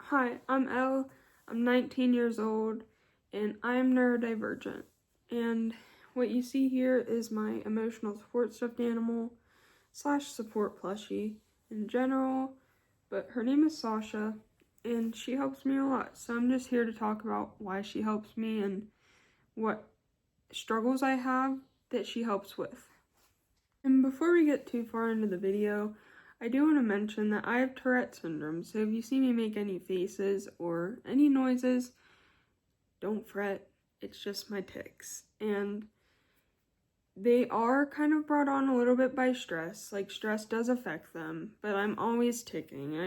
Hi, I'm Elle. I'm 19 years old and I am neurodivergent. And what you see here is my emotional support stuffed animal / support plushie in general, but her name is Sasha and she helps me a lot. So I'm just here to talk about why she helps me and what struggles I have that she helps with. And before we get too far into the video, I do want to mention that I have Tourette syndrome, so if you see me make any faces or any noises, don't fret, it's just my tics. And they are kind of brought on a little bit by stress, like stress does affect them, but I'm always ticking.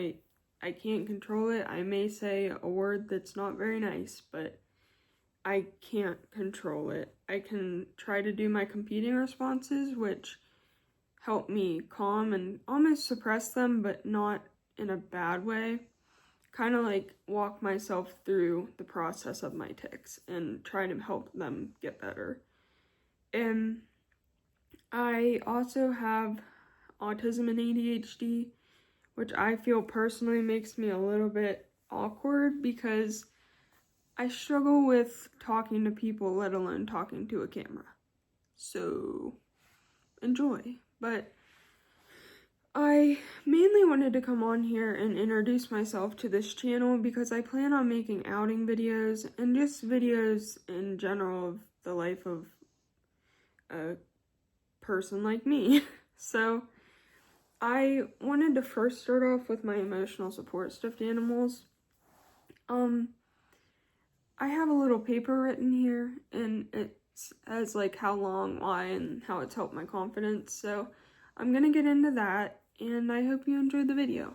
I can't control it. I may say a word that's not very nice, but I can't control it. I can try to do my competing responses, which help me calm and almost suppress them, but not in a bad way. Kind of like walk myself through the process of my tics and try to help them get better. And I also have autism and ADHD, which I feel personally makes me a little bit awkward because I struggle with talking to people, let alone talking to a camera. So enjoy. But I mainly wanted to come on here and introduce myself to this channel because I plan on making outing videos and just videos in general of the life of a person like me. So I wanted to first start off with my emotional support stuffed animals. I have a little paper written here and it says like how long, why, and how it's helped my confidence. So I'm gonna get into that and I hope you enjoyed the video.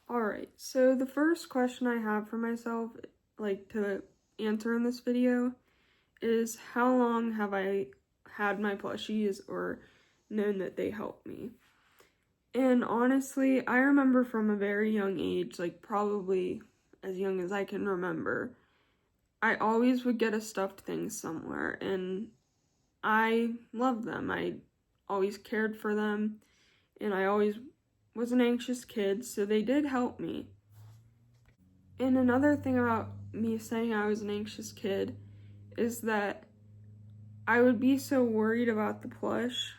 Alright, so the first question I have for myself, like to answer in this video, is how long have I had my plushies or known that they help me? And honestly, I remember from a very young age, like probably as young as I can remember, I always would get a stuffed thing somewhere and I loved them. I always cared for them and I always was an anxious kid, so they did help me. And another thing about me saying I was an anxious kid is that I would be so worried about the plush,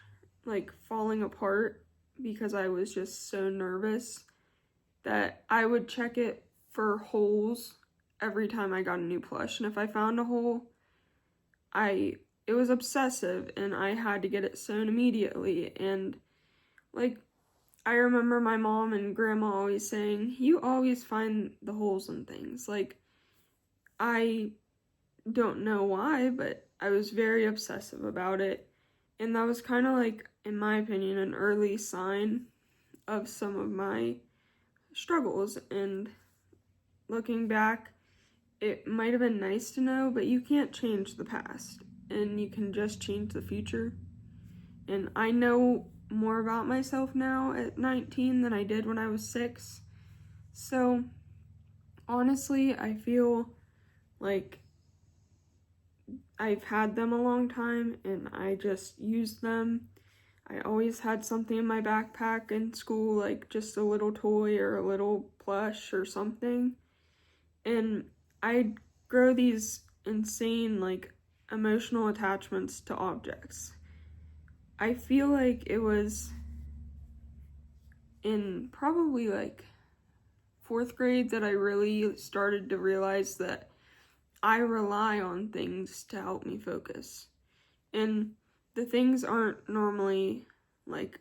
like falling apart, because I was just so nervous that I would check it for holes every time I got a new plush. And if I found a hole, it was obsessive and I had to get it sewn immediately. And like, I remember my mom and grandma always saying, you always find the holes in things. Like, I don't know why, but I was very obsessive about it. And that was kind of like, in my opinion, an early sign of some of my struggles. And looking back, it might have been nice to know, but you can't change the past. And you can just change the future. And I know more about myself now at 19 than I did when I was 6. So, honestly, I feel like I've had them a long time and I just used them. I always had something in my backpack in school, like just a little toy or a little plush or something. And I'd grow these insane, like, emotional attachments to objects. I feel like it was in probably like 4th grade that I really started to realize that I rely on things to help me focus. And the things aren't normally like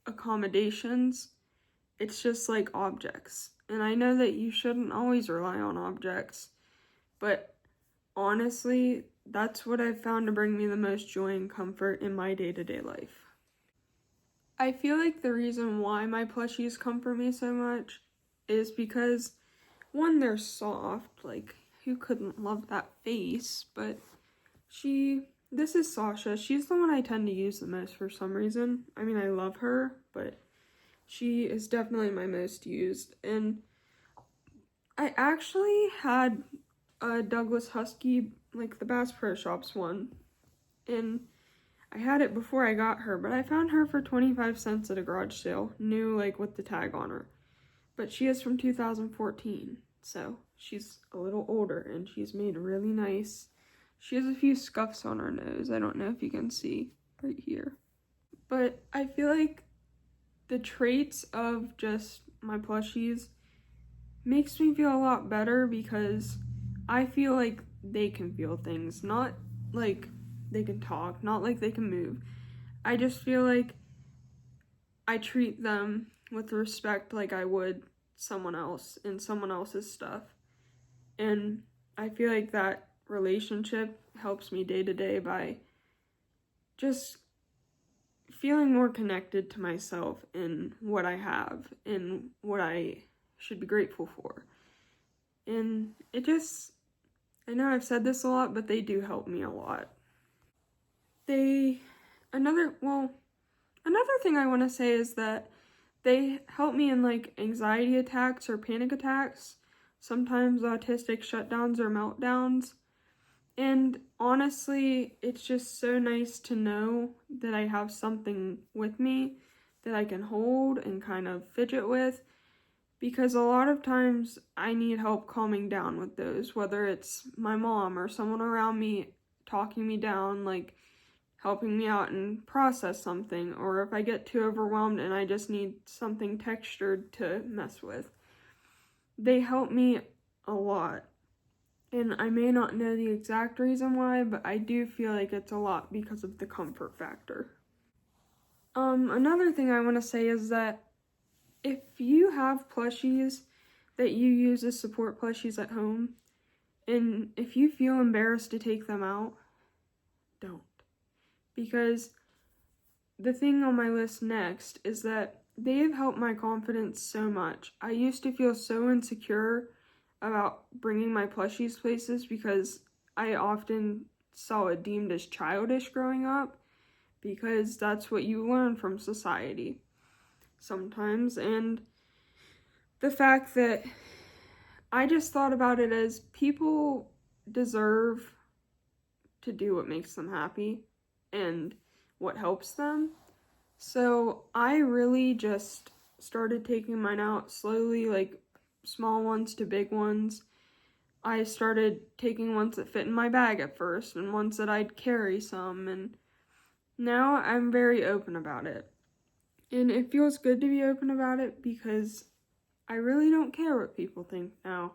accommodations, it's just like objects. And I know that you shouldn't always rely on objects, but honestly, that's what I've found to bring me the most joy and comfort in my day-to-day life. I feel like the reason why my plushies comfort me so much is because, one, they're soft, like, who couldn't love that face, but this is Sasha, she's the one I tend to use the most for some reason. I mean, I love her, but she is definitely my most used, and I actually had a Douglas Husky, like the Bass Pro Shops one, and I had it before I got her, but I found her for 25 cents at a garage sale, new, like with the tag on her. but she is from 2014, so she's a little older, and she's made really nice. She has a few scuffs on her nose. I don't know if you can see right here. But I feel like the traits of just my plushies makes me feel a lot better because I feel like they can feel things, not like they can talk, not like they can move. I just feel like I treat them with respect like I would someone else and someone else's stuff. And I feel like that relationship helps me day to day by just feeling more connected to myself and what I have and what I should be grateful for. And it just, I know I've said this a lot, but they do help me a lot. Another thing I want to say is that they help me in like anxiety attacks or panic attacks, sometimes autistic shutdowns or meltdowns. And honestly, it's just so nice to know that I have something with me that I can hold and kind of fidget with, because a lot of times I need help calming down with those, whether it's my mom or someone around me talking me down, like helping me out and process something, or if I get too overwhelmed and I just need something textured to mess with. They help me a lot. And I may not know the exact reason why, but I do feel like it's a lot because of the comfort factor. Another thing I want to say is that if you have plushies that you use as support plushies at home, and if you feel embarrassed to take them out, don't. Because the thing on my list next is that they have helped my confidence so much. I used to feel so insecure about bringing my plushies places because I often saw it deemed as childish growing up, because that's what you learn from society sometimes. And the fact that I just thought about it as people deserve to do what makes them happy and what helps them. So I really just started taking mine out slowly, like small ones to big ones. I started taking ones that fit in my bag at first and ones that I'd carry some, and now I'm very open about it. And it feels good to be open about it because I really don't care what people think now.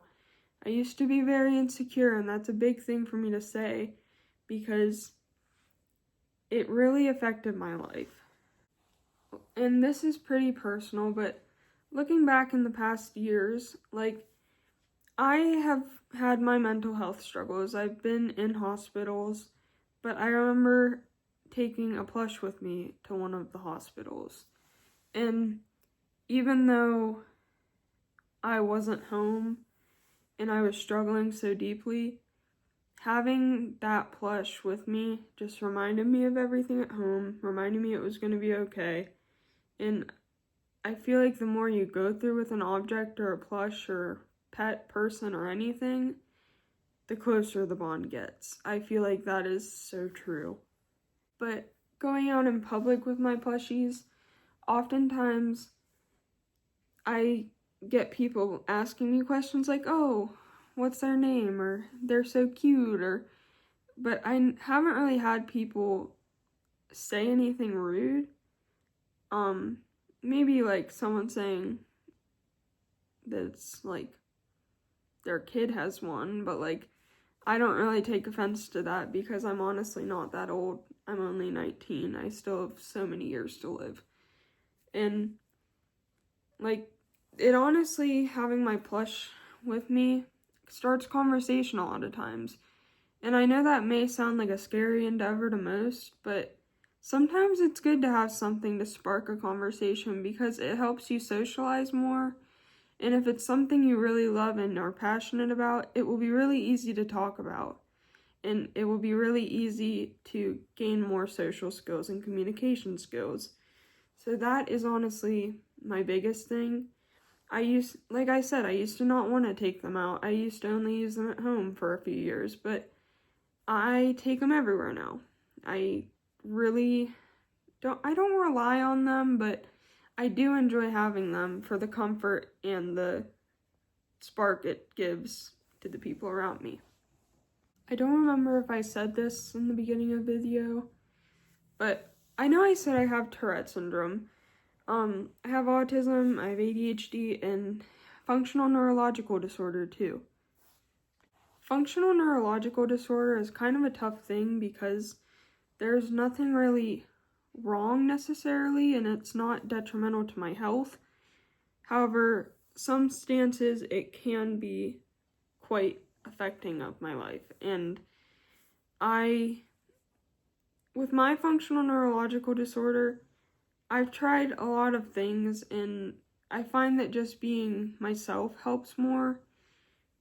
I used to be very insecure, and that's a big thing for me to say because it really affected my life. And this is pretty personal, but looking back in the past years, like, I have had my mental health struggles. I've been in hospitals, but I remember taking a plush with me to one of the hospitals. And even though I wasn't home and I was struggling so deeply, having that plush with me just reminded me of everything at home, reminded me it was going to be okay. And I feel like the more you go through with an object or a plush or pet, person, or anything, the closer the bond gets. I feel like that is so true. But going out in public with my plushies, oftentimes I get people asking me questions like, oh, what's their name? Or they're so cute, but I haven't really had people say anything rude. Maybe like someone saying that's like their kid has one, but like I don't really take offense to that because I'm honestly not that old. I'm only 19. I still have so many years to live. And like, it honestly, having my plush with me starts conversation a lot of times. And I know that may sound like a scary endeavor to most, but sometimes it's good to have something to spark a conversation because it helps you socialize more. And if it's something you really love and are passionate about, it will be really easy to talk about. And it will be really easy to gain more social skills and communication skills. So that is honestly my biggest thing. Like I said, I used to not want to take them out. I used to only use them at home for a few years, but I take them everywhere now. I don't rely on them, but I do enjoy having them for the comfort and the spark it gives to the people around me. I don't remember if I said this in the beginning of the video, but I know I said I have Tourette syndrome. I have autism, I have ADHD, and functional neurological disorder too. Functional neurological disorder is kind of a tough thing because there's nothing really wrong necessarily, and it's not detrimental to my health. However, some stances it can be quite affecting of my life, and with my functional neurological disorder, I've tried a lot of things, and I find that just being myself helps more,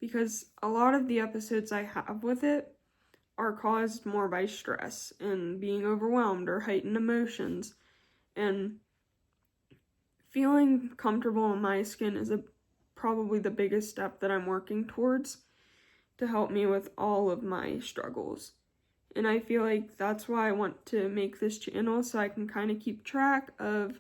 because a lot of the episodes I have with it are caused more by stress and being overwhelmed or heightened emotions, and feeling comfortable in my skin is probably the biggest step that I'm working towards to help me with all of my struggles. And I feel like that's why I want to make this channel, so I can kind of keep track of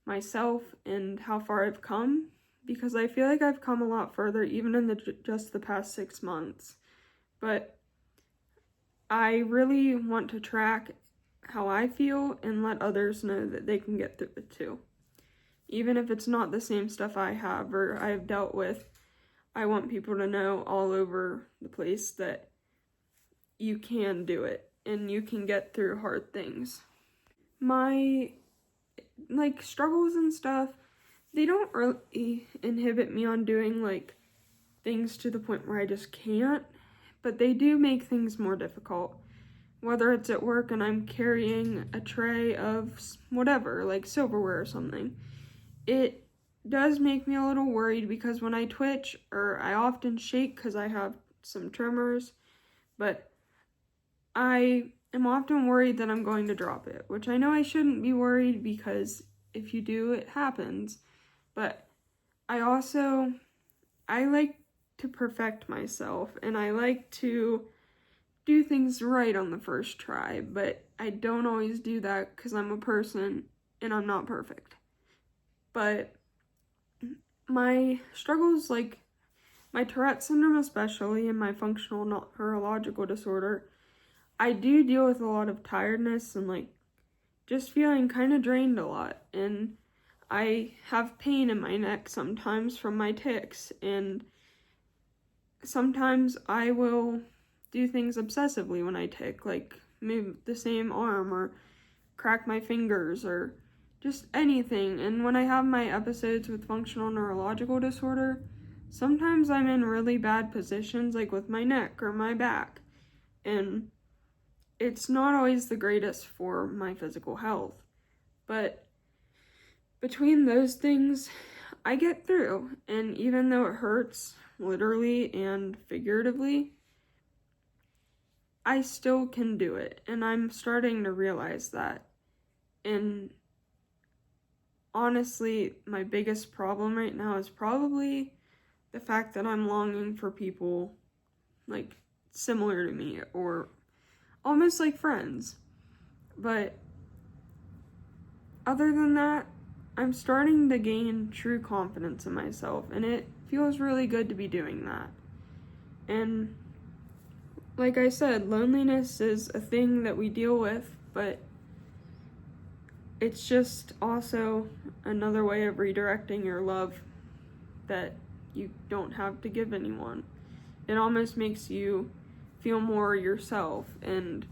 myself and how far I've come, because I feel like I've come a lot further even in just the past 6 months. But I really want to track how I feel and let others know that they can get through it too. Even if it's not the same stuff I have or I've dealt with, I want people to know all over the place that you can do it and you can get through hard things. My struggles and stuff, they don't really inhibit me on doing things to the point where I just can't, but they do make things more difficult. Whether it's at work and I'm carrying a tray of whatever, like silverware or something, it does make me a little worried because when I twitch, or I often shake because I have some tremors, but I am often worried that I'm going to drop it, which I know I shouldn't be worried because if you do, it happens. But I like to perfect myself, and I like to do things right on the first try, but I don't always do that because I'm a person and I'm not perfect. But my struggles, like my Tourette syndrome especially, and my functional neurological disorder, I do deal with a lot of tiredness and just feeling kind of drained a lot, and I have pain in my neck sometimes from my tics, and sometimes I will do things obsessively when I tic, like move the same arm or crack my fingers or just anything. And when I have my episodes with functional neurological disorder, sometimes I'm in really bad positions, like with my neck or my back, and it's not always the greatest for my physical health. But between those things, I get through, and even though it hurts, literally and figuratively, I still can do it, and I'm starting to realize that. And honestly, my biggest problem right now is probably the fact that I'm longing for people similar to me, or almost like friends. But other than that, I'm starting to gain true confidence in myself, and it feels really good to be doing that. And like I said, loneliness is a thing that we deal with, but it's just also another way of redirecting your love that you don't have to give anyone. It almost makes you feel more yourself, and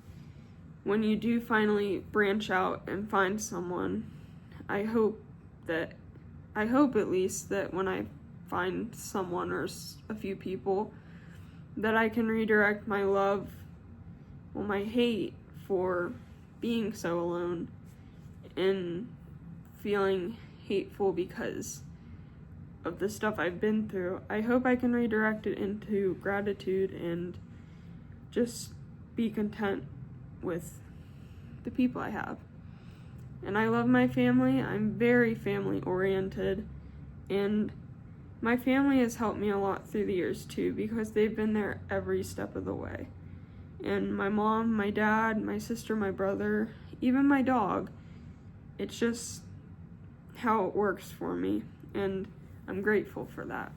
when you do finally branch out and find someone, I hope at least that when I find someone or a few people, that I can redirect my love, my hate for being so alone and feeling hateful because of the stuff I've been through. I hope I can redirect it into gratitude and just be content with the people I have. And I love my family. I'm very family oriented, and my family has helped me a lot through the years too, because they've been there every step of the way. And my mom, my dad, my sister, my brother, even my dog, it's just how it works for me, and I'm grateful for that.